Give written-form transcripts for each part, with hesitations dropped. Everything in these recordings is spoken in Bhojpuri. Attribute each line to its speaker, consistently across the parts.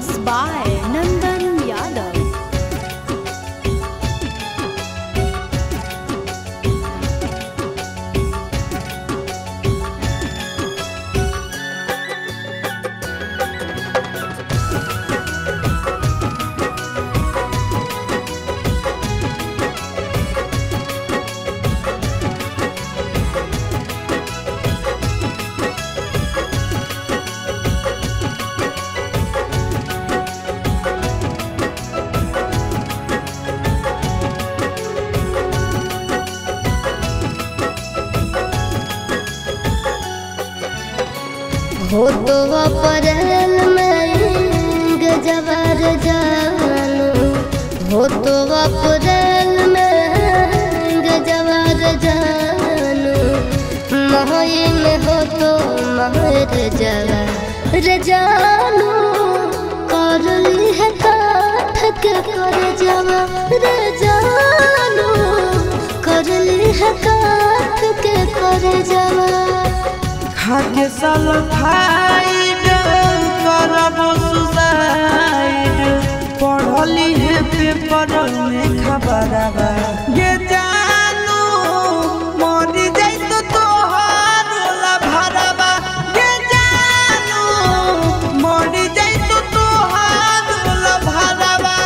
Speaker 1: Mixed by Nandan Yadav.
Speaker 2: हो तो अप्रैल में गजबर जानू, हो तो अप्रैल में गजबर जानू, मई में हो तो महर जवार जानू, कर ली है काठ के कर जवार जानू, कर ली है काठ के कर जवार।
Speaker 3: खाके सल्फाइड करबो सुसाइड, पढ़ली है पेपर में खबरवा ये जानू, मरी जाई तो तोहार भरवा ये जानू, मरी जाई तो तोहार भरवा।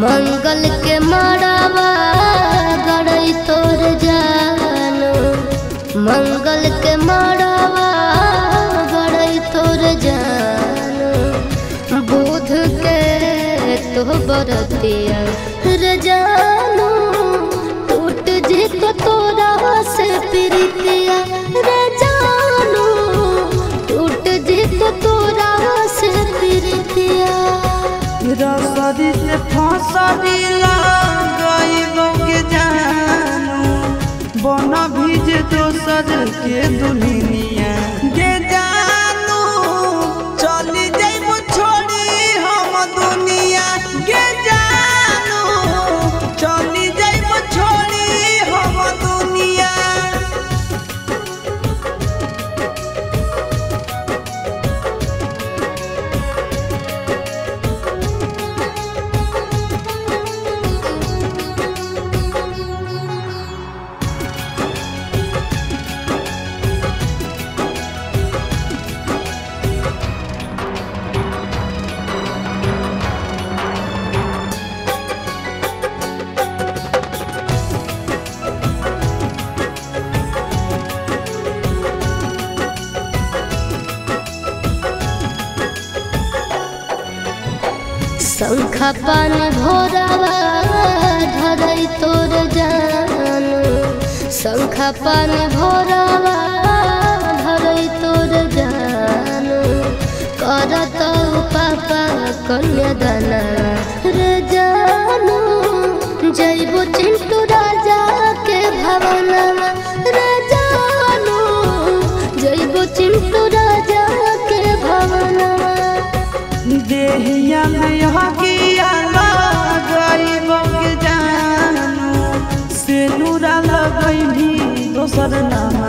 Speaker 2: मंगल के मड़ावा गड़ई तोर जानू, मंगल के मड़ावा गड़ई तोर जानू, बुध के तो बरतिया रे जानू, टूट जी तो तोरा से प्रीतिया रे जानू, टूट जी तो तोरा से प्रीतिया।
Speaker 3: रसरी से फसरी लगाइबो के जानू, बना भीज दोसर के दुनिया के जानू, चली जाइबो छोड़ी हम दुनिया के जानू, चली जाइबो छोड़ी हम दुनिया।
Speaker 2: शंखा पानी भोरावा धरई तोर जानू, शंखा पानी भोरावा धरई तोर जानू, करत पापा कन्यादाना रे जानू, जइबो चिंटू राजा के भवनवा रे जानू, जइबो चिंटू राजा के भवनवा।
Speaker 3: देहिया में हकिया लगाइबो के जानू, से नूरा लगैनी दोसर नाम